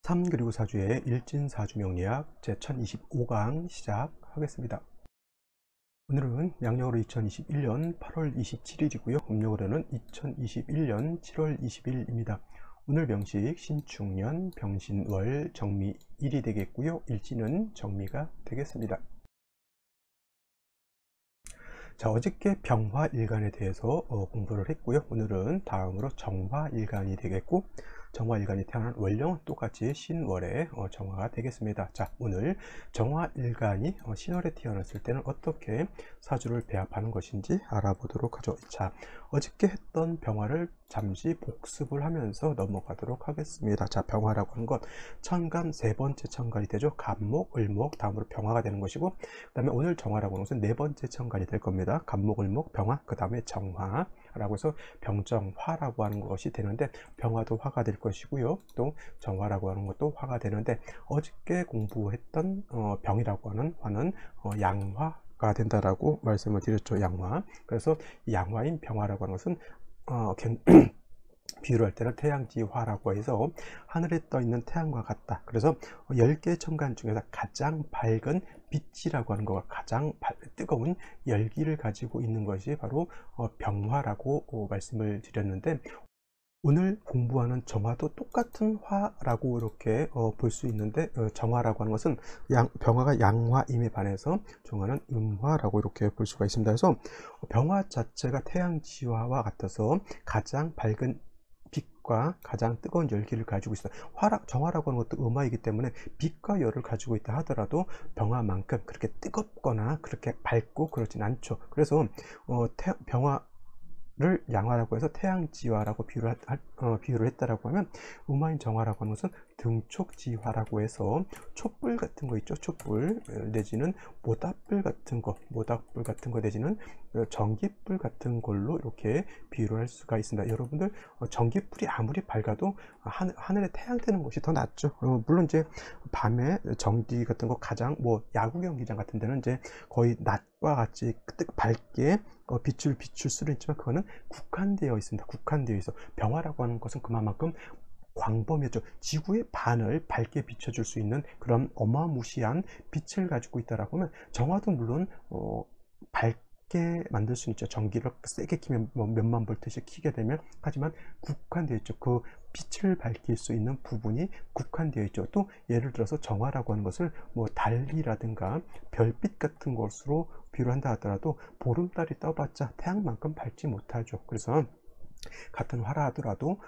3 그리고 4주의 일진사주 명리학 제1025강 시작하겠습니다. 오늘은 양력으로 2021년 8월 27일이고요. 음력으로는 2021년 7월 20일입니다. 오늘 병식 신축년 병신월 정미일이 되겠고요. 일진은 정미가 되겠습니다. 자, 어저께 병화일간에 대해서 공부를 했고요. 오늘은 다음으로 정화일간이 되겠고, 정화일간이 태어난 월령은 똑같이 신월의 정화가 되겠습니다. 자, 오늘 정화일간이 신월에 태어났을 때는 어떻게 사주를 배합하는 것인지 알아보도록 하죠. 자, 어저께 했던 병화를 잠시 복습을 하면서 넘어가도록 하겠습니다. 자, 병화라고 하는 것 천간 세 번째 천간이 되죠. 갑목, 을목, 다음으로 병화가 되는 것이고, 그 다음에 오늘 정화라고 하는 것은 네 번째 천간이 될 겁니다. 갑목, 을목, 병화, 그 다음에 정화라고 해서 병정화라고 하는 것이 되는데, 병화도 화가 될 것이고요. 또 정화라고 하는 것도 화가 되는데, 어저께 공부했던 병이라고 하는 화는 양화가 된다라고 말씀을 드렸죠. 양화. 그래서 양화인 병화라고 하는 것은 비유를 할 때는 태양지화라고 해서 하늘에 떠 있는 태양과 같다. 그래서 10개의 천간 중에서 가장 밝은 빛이라고 하는 것과 가장 뜨거운 열기를 가지고 있는 것이 바로 병화라고 말씀을 드렸는데, 오늘 공부하는 정화도 똑같은 화라고 이렇게 볼 수 있는데, 정화라고 하는 것은 병화가 양화임에 반해서 정화는 음화라고 이렇게 볼 수가 있습니다. 그래서 병화 자체가 태양지화와 같아서 가장 밝은 빛과 가장 뜨거운 열기를 가지고 있어요. 정화라고 하는 것도 음화이기 때문에 빛과 열을 가지고 있다 하더라도 병화만큼 그렇게 뜨겁거나 그렇게 밝고 그렇진 않죠. 그래서 병화를 양화라고 해서 태양지화라고 비유를 했다라고 하면, 음화인 정화라고 하는 것은 등촉지화라고 해서 촛불 같은 거 있죠. 촛불 내지는 모닥불 같은 거 내지는 전기불 같은 걸로 이렇게 비유를 할 수가 있습니다. 여러분들 전기불이 아무리 밝아도 하늘에 태양 뜨는 것이 더 낫죠. 물론 이제 밤에 전기 같은 거 가장 야구 경기장 같은 데는 이제 거의 낮과 같이 밝게 빛을 비출 수는 있지만, 그거는 국한되어 있습니다. 국한되어 있어. 병화라고 하는 것은 그만큼 광범위하죠. 지구의 반을 밝게 비춰줄 수 있는 그런 어마무시한 빛을 가지고 있다라고 하면, 정화도 물론 밝게 만들 수는 있죠. 전기를 세게 키면 몇만 볼트씩 키게 되면. 하지만 국한되어 있죠. 그 빛을 밝힐 수 있는 부분이 국한되어 있죠. 또 예를 들어서 정화라고 하는 것을 달이라든가 별빛 같은 것으로 비유를 한다 하더라도, 보름달이 떠봤자 태양만큼 밝지 못하죠. 그래서 같은 화라 하더라도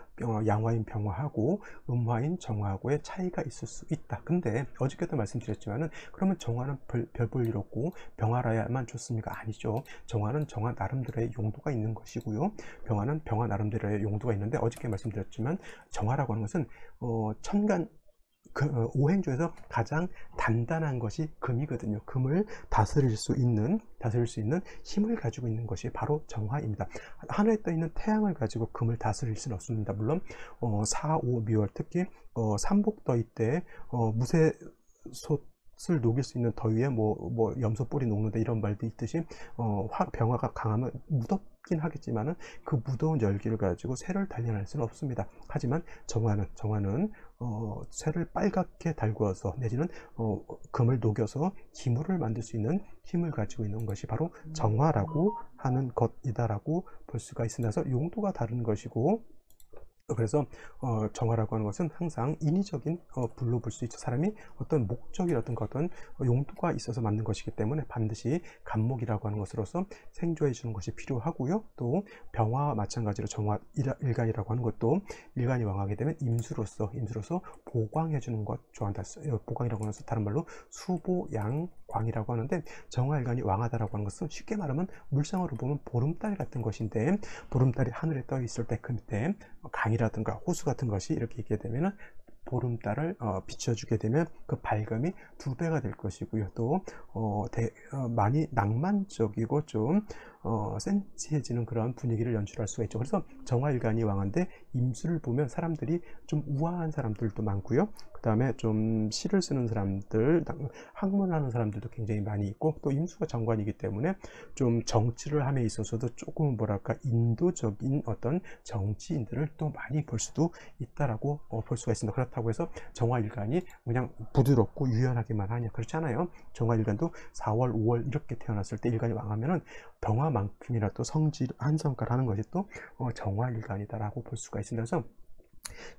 양화인 병화하고 음화인 정화하고의 차이가 있을 수 있다. 근데 어저께도 말씀드렸지만은, 그러면 정화는 별 볼 일 없고 병화라야만 좋습니까? 아니죠. 정화는 정화 나름대로의 용도가 있는 것이고요, 병화는 병화 나름대로의 용도가 있는데, 어저께 말씀드렸지만 정화라고 하는 것은 천간 오행조에서 가장 단단한 것이 금이거든요. 금을 다스릴 수 있는 힘을 가지고 있는 것이 바로 정화입니다. 하늘에 떠 있는 태양을 가지고 금을 다스릴 수는 없습니다. 물론 4, 5, 미월, 특히 삼복더위 때 무쇠솥을 녹일 수 있는 더위에 염소 뿌리 녹는다 이런 말도 있듯이, 병화가 강하면 무덥긴 하겠지만은 그 무더운 열기를 가지고 쇠를 단련할 수는 없습니다. 하지만 정화는 쇠를 빨갛게 달구어서 내지는 금을 녹여서 기물을 만들 수 있는 힘을 가지고 있는 것이 바로 정화라고 하는 것이다라고 볼 수가 있습니다. 그래서 용도가 다른 것이고, 그래서 정화라고 하는 것은 항상 인위적인 불로 볼 수 있죠. 사람이 어떤 목적이라든가 어떤 용도가 있어서 만든 것이기 때문에 반드시 간목이라고 하는 것으로서 생조해 주는 것이 필요하고요. 또 병화와 마찬가지로 정화 일간이라고 하는 것도, 일간이 왕하게 되면 임수로서 보광해 주는 것 좋아한다. 보광이라고 하는 것은 다른 말로 수보양광이라고 하는데, 정화일간이 왕하다라고 하는 것은 쉽게 말하면 물상으로 보면 보름달 같은 것인데, 보름달이 하늘에 떠 있을 때 그 밑에 강이라든가 호수 같은 것이 이렇게 있게 되면은 보름달을 비춰주게 되면 그 밝음이 2배가 될 것이고요. 또 많이 낭만적이고 좀 센치해지는 그런 분위기를 연출할 수가 있죠. 그래서 정화일간이 왕한데 임수를 보면 사람들이 좀 우아한 사람들도 많고요. 그 다음에 좀 시를 쓰는 사람들, 학문을 하는 사람들도 굉장히 많이 있고, 또 임수가 정관이기 때문에 좀 정치를 함에 있어서도 조금 뭐랄까 인도적인 어떤 정치인들을 또 많이 볼 수도 있다라고 볼 수가 있습니다. 그렇다고 해서 정화일간이 그냥 부드럽고 유연하게만 하냐, 그렇지 않아요. 정화일간도 4월, 5월 이렇게 태어났을 때 일간이 왕하면은 병화만큼이라도 성질 한 성깔 하는 것이 또 정화일간이다라고 볼 수가 있습니다. 그래서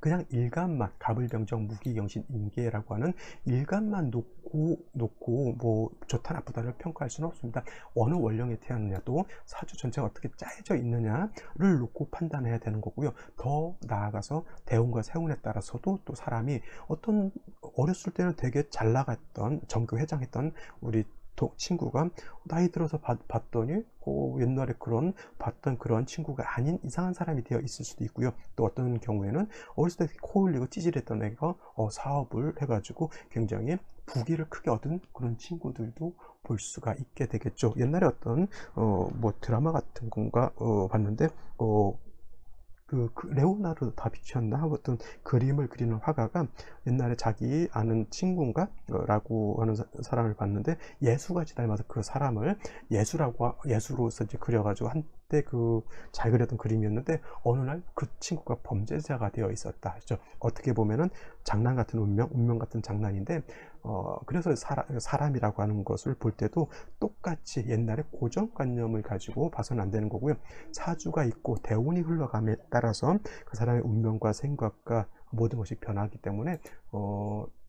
그냥 일간만 갑을병정 무기경신 임계라고 하는 일간만 놓고 뭐 좋다 나쁘다를 평가할 수는 없습니다. 어느 원령에 태어났느냐도 사주 전체가 어떻게 짜여져 있느냐를 놓고 판단해야 되는 거고요. 더 나아가서 대운과 세운에 따라서도 또 사람이 어떤 어렸을 때는 되게 잘 나갔던 전교 회장했던 우리 친구가 나이 들어서 봤더니 옛날에 봤던 그런 친구가 아닌 이상한 사람이 되어 있을 수도 있고요. 또 어떤 경우에는 어렸을 때 코 흘리고 찌질했던 애가 사업을 해가지고 굉장히 부귀를 크게 얻은 그런 친구들도 볼 수가 있게 되겠죠. 옛날에 어떤 뭐 드라마 같은 건가 봤는데 레오나르도 다빈치였나 어떤 그림을 그리는 화가가 옛날에 자기 아는 친구인가 라고 하는 사람을 봤는데 예수같이 닮아서 그 사람을 예수로서 이제 그려가지고 한때 잘 그렸던 그림이었는데 어느 날 그 친구가 범죄자가 되어 있었다. 그렇죠? 어떻게 보면은 장난 같은 운명 같은 장난인데 그래서 사람이라고 하는 것을 볼 때도 똑같이 옛날에 고정관념을 가지고 봐서는 안 되는 거고요. 사주가 있고 대운이 흘러감에 따라서 그 사람의 운명과 생각과 모든 것이 변하기 때문에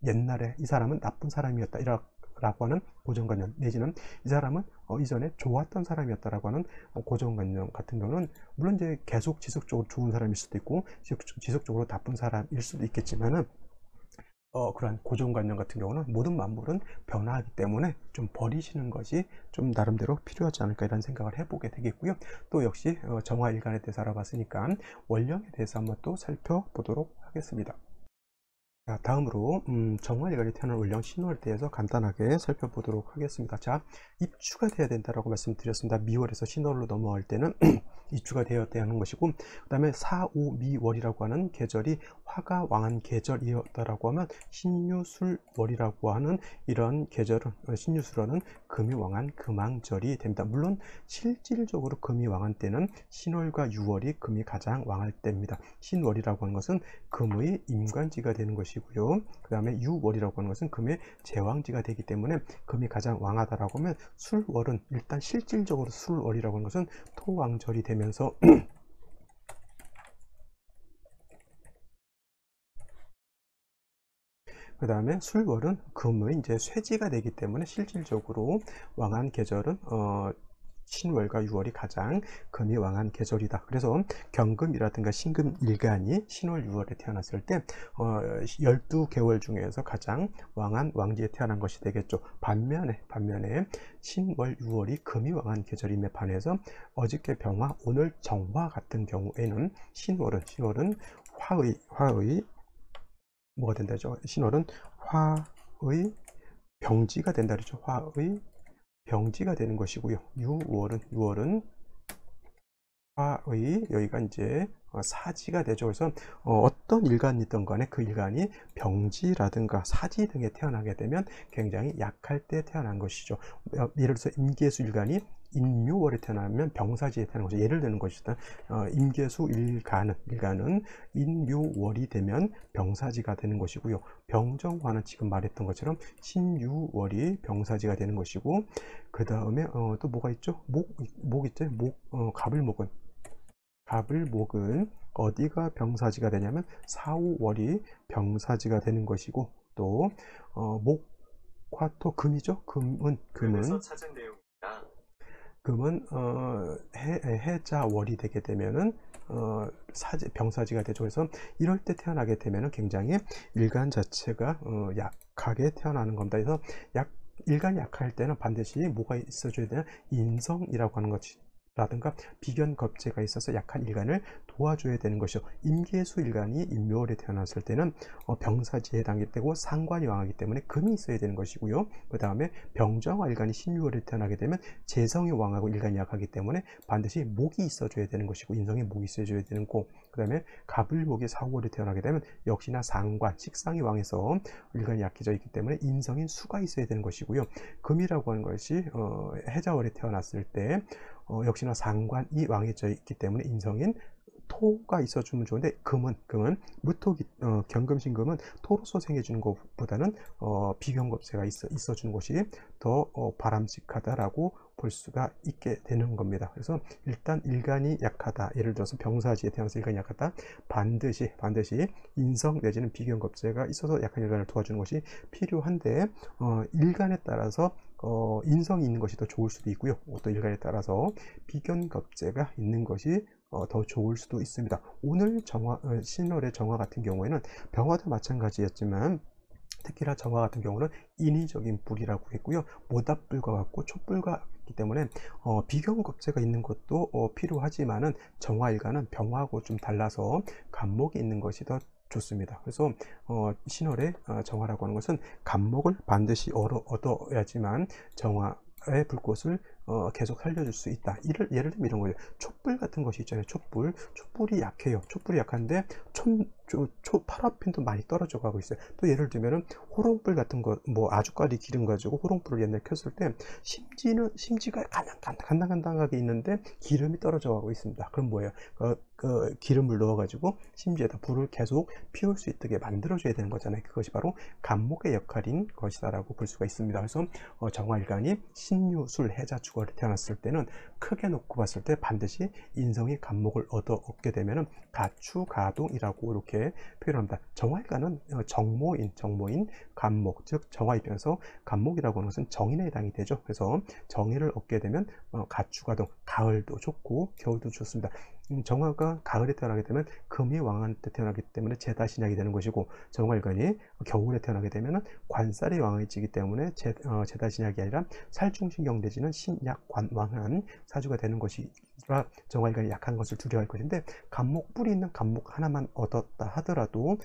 옛날에 이 사람은 나쁜 사람이었다 라고 하는 고정관념, 내지는 이 사람은 이전에 좋았던 사람이었다라고 하는 고정관념 같은 경우는 물론 이제 계속 지속적으로 좋은 사람일 수도 있고 지속적으로 나쁜 사람일 수도 있겠지만은 그러한 고정관념 같은 경우는 모든 만물은 변화하기 때문에 좀 버리시는 것이 좀 나름대로 필요하지 않을까 이런 생각을 해보게 되겠고요. 또 역시 정화일간에 대해서 알아봤으니까 원령에 대해서 한번 또 살펴보도록 하겠습니다. 자, 다음으로 정화일간이 태어난 원령 신월에 대해서 간단하게 살펴보도록 하겠습니다. 자, 입추가 되어야 된다라고 말씀드렸습니다. 미월에서 신월로 넘어갈 때는 입추가 되어야 하는 것이고, 그 다음에 사오미월이라고 하는 계절이 화가 왕한 계절이었다라고 하면 신유술월이라고 하는 이런 계절은 신유술월은 금이 왕한 금왕절이 됩니다. 물론 실질적으로 금이 왕한 때는 신월과 유월이 금이 가장 왕할 때입니다. 신월이라고 하는 것은 금의 임관지가 되는 것이고요. 그 다음에 유월이라고 하는 것은 금의 제왕지가 되기 때문에 금이 가장 왕하다라고 하면 술월은 일단 실질적으로 술월이라고 하는 것은 토왕절이 되면서 그 다음에 술월은 금의 이제 쇠지가 되기 때문에 실질적으로 왕한 계절은 신월과 유월이 가장 금이 왕한 계절이다. 그래서 경금이라든가 신금일간이 신월, 유월에 태어났을 때 12개월 중에서 가장 왕한 왕지에 태어난 것이 되겠죠. 반면에 신월, 유월이 금이 왕한 계절임에 반해서 어저께 병화, 오늘 정화 같은 경우에는 신월은 화의 뭐가 된다죠? 신월은 화의 병지가 된다 그러죠. 화의 병지가 되는 것이고요. 유월은 화의 여기가 이제 사지가 되죠. 그래서 어떤 일간이든 간에 그 일간이 병지라든가 사지 등에 태어나게 되면 굉장히 약할 때 태어난 것이죠. 예를 들어서 임계수 일간이 인묘월에 태어나면 병사지에 태어난 것이죠. 예를 드는 것이다. 임계수 일간은 인묘월이 되면 병사지가 되는 것이고요. 병정화는 지금 말했던 것처럼 신유월이 병사지가 되는 것이고, 그 다음에 또 뭐가 있죠? 목 있죠? 갑을목은 어디가 병사지가 되냐면 사오월이 병사지가 되는 것이고, 또 목화토 금이죠. 금은 찾은 내용입니다. 금은 해자월이 되게 되면은 병사지가 되죠. 그래서 이럴 때 태어나게 되면은 굉장히 일간 자체가 약하게 태어나는 겁니다. 그래서 일간이 약할 때는 반드시 뭐가 있어줘야 되냐, 인성이라고 하는 것이 라든가 비견겁제가 있어서 약한 일간을 도와줘야 되는 것이요. 임계수 일간이 임묘월에 태어났을 때는 병사지에 해당이 되고 상관이 왕하기 때문에 금이 있어야 되는 것이고요. 그 다음에 병정화 일간이 신유월에 태어나게 되면 재성이 왕하고 일간이 약하기 때문에 반드시 목이 있어줘야 되는 것이고, 인성에 목이 있어줘야 되는 거. 그 다음에 갑을목이 사후월에 태어나게 되면 역시나 상관, 식상이 왕해서 일간이 약해져 있기 때문에 인성인 수가 있어야 되는 것이고요. 금이라고 하는 것이 해자월에 태어났을 때 역시나 상관이 왕해져 있기 때문에 인성인 토가 있어주면 좋은데, 금은 무토기 경금신금은 토로서 생겨주는 것보다는 비경겁세가 있어주는 것이 더 바람직하다라고 볼 수가 있게 되는 겁니다. 그래서 일단 일간이 약하다, 예를 들어서 병사지에 태어나서 일간이 약하다, 반드시 인성 내지는 비경겁세가 있어서 약한 일간을 도와주는 것이 필요한데, 일간에 따라서 인성이 있는 것이 더 좋을 수도 있고요. 또 일간에 따라서 비견겁제가 있는 것이 더 좋을 수도 있습니다. 오늘 신월의 정화 같은 경우에는 병화도 마찬가지였지만, 특히나 정화 같은 경우는 인위적인 불이라고 했고요. 모닥불과 같고 촛불과 같기 때문에 비견겁제가 있는 것도 필요하지만은, 정화일간은 병화하고 좀 달라서 간목이 있는 것이 더 좋습니다. 그래서 신월의 정화라고 하는 것은 간목을 반드시 얻어야지만 정화의 불꽃을 계속 살려줄 수 있다. 예를 들면 이런 거예요. 촛불 같은 것이 있잖아요. 촛불이 약해요. 촛불이 약한데 파라핀도 많이 떨어져 가고 있어요. 또 예를 들면은 호롱불 같은 거, 뭐 아주까리 기름 가지고 호롱불을 옛날에 켰을 때 심지가 간당간당하게 있는데 기름이 떨어져 가고 있습니다. 그럼 뭐예요? 그 기름을 넣어 가지고 심지에다 불을 계속 피울 수 있게 만들어줘야 되는 거잖아요. 그것이 바로 간목의 역할인 것이다라고 볼 수가 있습니다. 그래서 정화일간이 신유술 해자 주월에 태어났을 때는 크게 놓고 봤을 때 반드시 인성이 간목을 얻게 되면은 가추가동이라고 이렇게 표현합니다. 정화일간은 정모인 간목, 즉 정화 입장에서 간목이라고 하는 것은 정인에 해당이 되죠. 그래서 정인을 얻게 되면 가추가동, 가을도 좋고 겨울도 좋습니다. 정화가 가을에 태어나게 되면 금이 왕한 때 태어나기 때문에 제다신약이 되는 것이고, 정화일간이 겨울에 태어나게 되면 관살이 왕해지기 때문에 제다신약이 아니라 살충신경 내지는 신약관왕한 사주가 되는 것이라 정화일간이 약한 것을 두려워할 것인데, 뿌리 있는 간목 하나만 얻었다 하더라도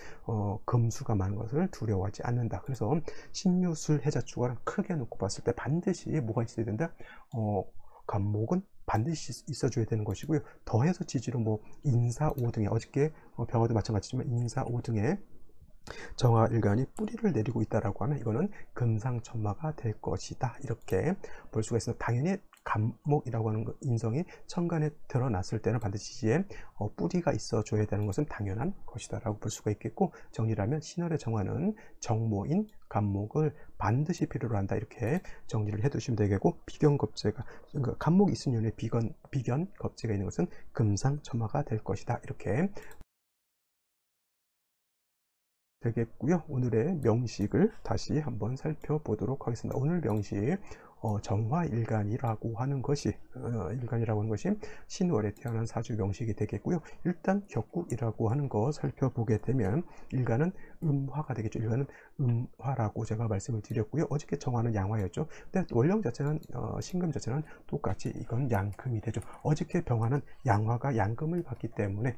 금수가 많은 것을 두려워하지 않는다. 그래서 신유술 해자주가 크게 놓고 봤을 때 반드시 뭐가 있어야 된다? 간목은 반드시 있어줘야 되는 것이고요. 더해서 지지로 뭐 인사 5등에, 어저께 병화도 마찬가지지만 인사 5등에 정화일간이 뿌리를 내리고 있다라고 하면 이거는 금상첨화가 될 것이다, 이렇게 볼 수가 있습니다. 당연히 간목이라고 하는 인성이 천간에 드러났을 때는 반드시 지지에 뿌리가 있어줘야 되는 것은 당연한 것이다 라고 볼 수가 있겠고, 정리하면 신월의 정화는 정모인 간목을 반드시 필요로 한다, 이렇게 정리를 해 두시면 되겠고, 비견겁제가, 그러니까 간목이 있으면 비견겁제가 있는 것은 금상첨화가 될 것이다, 이렇게 되겠고요. 오늘의 명식을 다시 한번 살펴보도록 하겠습니다. 오늘 명식, 정화일간이라고 하는 것이 신월에 태어난 사주 명식이 되겠고요. 일단 격국이라고 하는 거 살펴보게 되면, 일간은 음화가 되겠죠. 일간은 음화라고 제가 말씀을 드렸고요. 어저께 정화는 양화였죠. 근데 원령 자체는 신금 자체는 똑같이 이건 양금이 되죠. 어저께 병화는 양화가 양금을 받기 때문에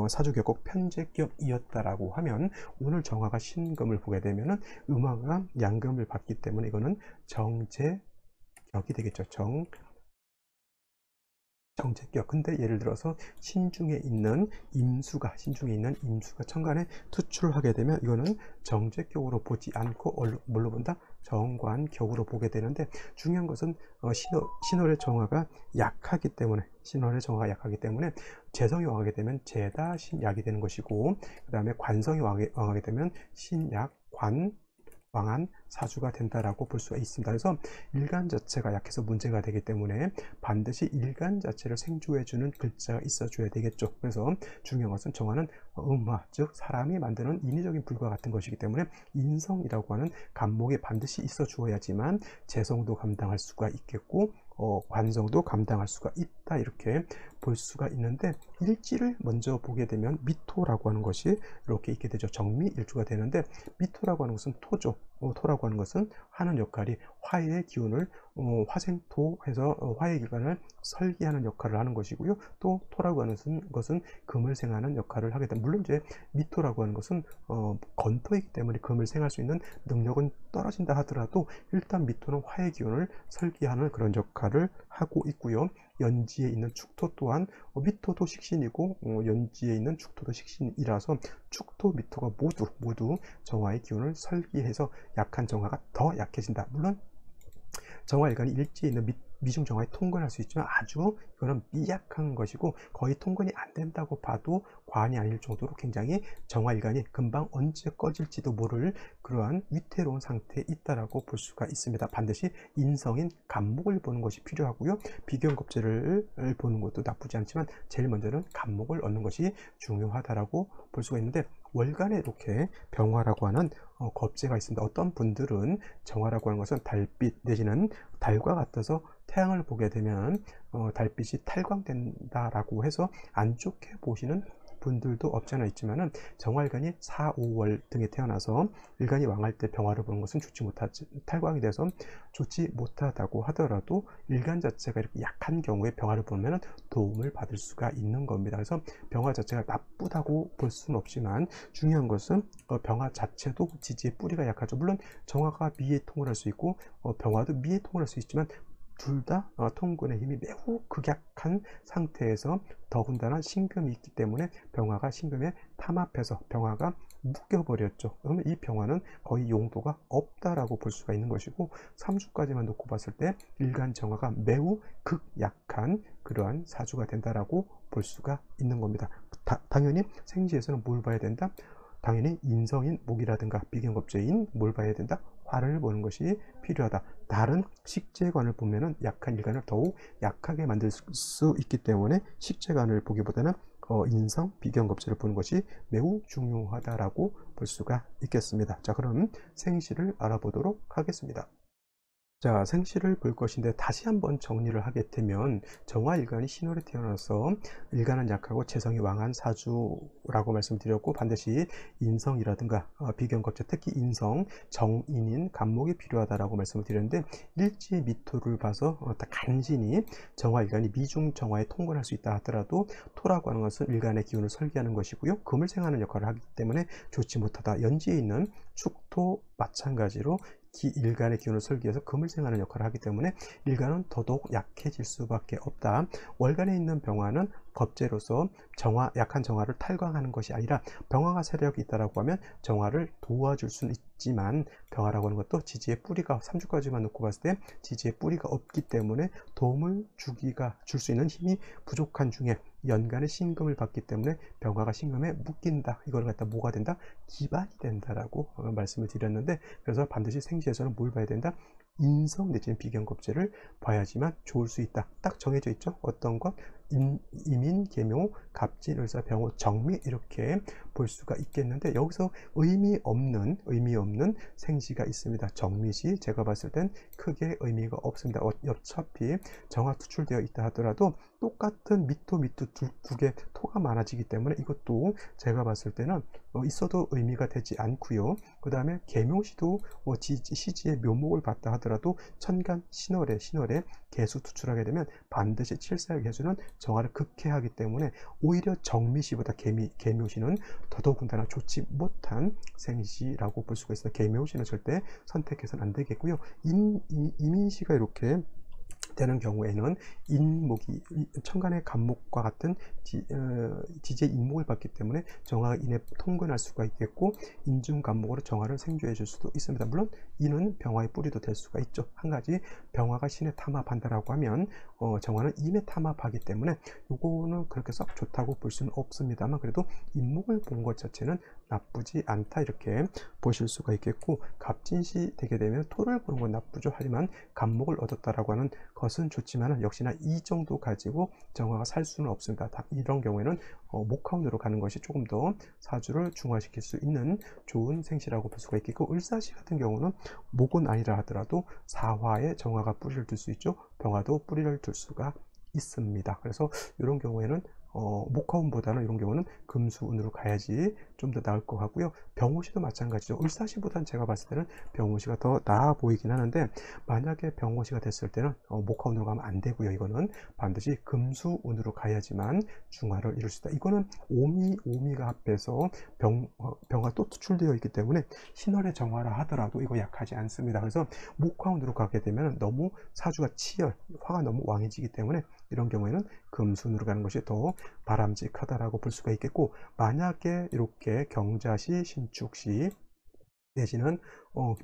사주 격국 편제격이었다라고 하면, 오늘 정화가 신금을 보게 되면은 음화가 양금을 받기 때문에 이거는 정제격이 되겠죠. 정제격. 근데 예를 들어서 신중에 있는 임수가 천간에 투출을 하게 되면 이거는 정제격으로 보지 않고 뭘로 본다? 정관격으로 보게 되는데, 중요한 것은 신월의 정화가 약하기 때문에 재성이 왕하게 되면 제다신약이 되는 것이고, 그 다음에 관성이 왕하게 되면 신약관 왕한 사주가 된다라고 볼 수가 있습니다. 그래서 일간 자체가 약해서 문제가 되기 때문에 반드시 일간 자체를 생조해주는 글자가 있어줘야 되겠죠. 그래서 중요한 것은 정화는 음화, 즉 사람이 만드는 인위적인 불과 같은 것이기 때문에 인성이라고 하는 간목이 반드시 있어 주어야지만 재성도 감당할 수가 있겠고 관성도 감당할 수가 있다, 이렇게 볼 수가 있는데, 일지를 먼저 보게 되면 미토라고 하는 것이 이렇게 있게 되죠. 정미일주가 되는데, 미토라고 하는 것은 토죠. 토라고 하는 것은 하는 역할이 화의 기운을 화생토해서 화의 기관을 설계하는 역할을 하는 것이고요. 또 토라고 하는 것은 금을 생하는 역할을 하게 됩니다. 물론 이제 미토라고 하는 것은 건토이기 때문에 금을 생할 수 있는 능력은 떨어진다 하더라도 일단 미토는 화의 기운을 설계하는 그런 역할을 하고 있고요. 연지에 있는 축토 또한 미토도 식신이고 연지에 있는 축토도 식신이라서 축토 미토가 모두 정화의 기운을 설계해서 약한 정화가 더 약해진다. 물론 정화일간이 일지에 있는 미중 정화에 통근할 수 있지만 아주 이거는 미약한 것이고 거의 통근이 안 된다고 봐도 과언이 아닐 정도로 굉장히 정화일간이 금방 언제 꺼질지도 모를 그러한 위태로운 상태에 있다라고 볼 수가 있습니다. 반드시 인성인 간목을 보는 것이 필요하고요. 비견겁제를 보는 것도 나쁘지 않지만 제일 먼저는 간목을 얻는 것이 중요하다라고 볼 수가 있는데, 월간에 이렇게 병화라고 하는 겁재가 있습니다. 어떤 분들은 정화라고 하는 것은 달빛 내지는 달과 같아서 태양을 보게 되면 달빛이 탈광된다라고 해서 안 좋게 보시는 분들도 없지 않아 있지만은, 정화일간이 4, 5월 등에 태어나서 일간이 왕할 때 병화를 보는 것은 좋지 못하지, 탈광이 돼서 좋지 못하다고 하더라도 일간 자체가 이렇게 약한 경우에 병화를 보면 도움을 받을 수가 있는 겁니다. 그래서 병화 자체가 나쁘다고 볼 수는 없지만 중요한 것은 병화 자체도 지지의 뿌리가 약하죠. 물론 정화가 미에 통을 할 수 있고 병화도 미에 통을 할 수 있지만 둘 다 통근의 힘이 매우 극약한 상태에서 더군다나 신금이 있기 때문에 병화가 신금에 탐합해서 병화가 묶여버렸죠. 그러면 이 병화는 거의 용도가 없다라고 볼 수가 있는 것이고, 3주까지만 놓고 봤을 때 일간 정화가 매우 극약한 그러한 사주가 된다라고 볼 수가 있는 겁니다. 당연히 생지에서는 뭘 봐야 된다? 당연히 인성인 목이라든가 비견겁제인 뭘 봐야 된다? 화를 보는 것이 필요하다. 다른 식재관을 보면은 약한 일간을 더욱 약하게 만들 수 있기 때문에 식재관을 보기보다는 인성 비견겁제를 보는 것이 매우 중요하다라고 볼 수가 있겠습니다. 자, 그럼 생시를 알아보도록 하겠습니다. 자, 생시를 볼 것인데 다시 한번 정리를 하게 되면, 정화일간이 신월에 태어나서 일간은 약하고 재성이 왕한 사주라고 말씀드렸고, 반드시 인성이라든가 비견겁제, 특히 인성, 정인인 간목이 필요하다라고 말씀을 드렸는데, 일지의 미토를 봐서 간신히 정화일간이 미중 정화에 통근할 수 있다 하더라도 토라고 하는 것은 일간의 기운을 설계하는 것이고요. 금을 생하는 역할을 하기 때문에 좋지 못하다. 연지에 있는 축토 마찬가지로 일간의 기운을 설계해서 금을 생하는 역할을 하기 때문에 일간은 더더욱 약해질 수밖에 없다. 월간에 있는 병화는 겁재로서 약한 정화를 탈광하는 것이 아니라, 병화가 세력이 있다라고 하면 정화를 도와줄 수는 있지만 병화라고 하는 것도 지지의 뿌리가 3주까지만 놓고 봤을 때 지지의 뿌리가 없기 때문에 도움을 줄 수 있는 힘이 부족한 중에 연간의 신금을 받기 때문에 병화가 신금에 묶인다. 이걸 갖다 뭐가 된다? 기반이 된다라고 말씀을 드렸는데, 그래서 반드시 생지에서는 뭘 봐야 된다? 인성 내지는 비견겁제를 봐야지만 좋을 수 있다. 딱 정해져 있죠. 어떤 것? 이민, 계묘, 갑진, 을사, 병호, 정미, 이렇게 볼 수가 있겠는데, 여기서 의미 없는 생시가 있습니다. 정미시 제가 봤을 땐 크게 의미가 없습니다. 어차피 정화 투출되어 있다 하더라도 똑같은 미토 두 개 토가 많아지기 때문에 이것도 제가 봤을 때는 있어도 의미가 되지 않고요. 그 다음에 계묘시도 시지의 묘목을 봤다 하더라도 천간 신월에 개수 투출하게 되면 반드시 칠사의 개수는 정화를 극해하기 때문에 오히려 정미시보다 계묘시는 더더군다나 좋지 못한 생시라고 볼 수가 있습니다. 계묘시는 절대 선택해서는 안 되겠고요. 이민시가 이렇게 되는 경우에는 인목이 천간의 간목과 같은 지지의 인목을 받기 때문에 정화가 인에 통근할 수가 있겠고, 인중 간목으로 정화를 생조해 줄 수도 있습니다. 물론 인은 병화의 뿌리도 될 수가 있죠. 한 가지, 병화가 신에 탐합한다라고 하면 정화는 인에 탐합하기 때문에 요거는 그렇게 썩 좋다고 볼 수는 없습니다만, 그래도 인목을 본 것 자체는 나쁘지 않다 이렇게 보실 수가 있겠고, 갑진시 되게 되면 토를 보는 건 나쁘죠. 하지만 간목을 얻었다라고 하는 것은 좋지만 역시나 이 정도 가지고 정화가 살 수는 없습니다. 이런 경우에는 목화운으로 가는 것이 조금 더 사주를 중화시킬 수 있는 좋은 생시라고 볼 수가 있겠고, 을사시 같은 경우는 목은 아니라 하더라도 사화에 정화가 뿌리를 둘 수 있죠. 병화도 뿌리를 둘 수가 있습니다. 그래서 이런 경우에는 목화운보다는 이런 경우는 금수운으로 가야지 좀 더 나을 것 같고요. 병호시도 마찬가지죠. 을사시보다는 제가 봤을 때는 병호시가 더 나아 보이긴 하는데, 만약에 병호시가 됐을 때는 목화운으로 가면 안 되고요. 이거는 반드시 금수운으로 가야지만 중화를 이룰 수 있다. 이거는 오미가 합해서 병화 또 투출되어 있기 때문에 신월의 정화라 하더라도 이거 약하지 않습니다. 그래서 목화운으로 가게 되면 너무 사주가 치열, 화가 너무 왕해지기 때문에 이런 경우에는 금순으로 가는 것이 더 바람직하다라고 볼 수가 있겠고, 만약에 이렇게 경자시, 신축시 내지는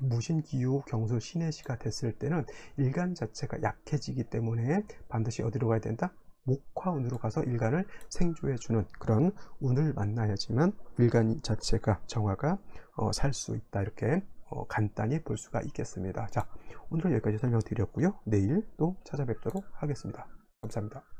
무신기후, 경술, 신해시가 됐을 때는 일간 자체가 약해지기 때문에 반드시 어디로 가야 된다? 목화운으로 가서 일간을 생조해 주는 그런 운을 만나야지만 일간 자체가 정화가 살 수 있다, 이렇게 간단히 볼 수가 있겠습니다. 자, 오늘은 여기까지 설명드렸고요. 내일 또 찾아뵙도록 하겠습니다. 감사합니다.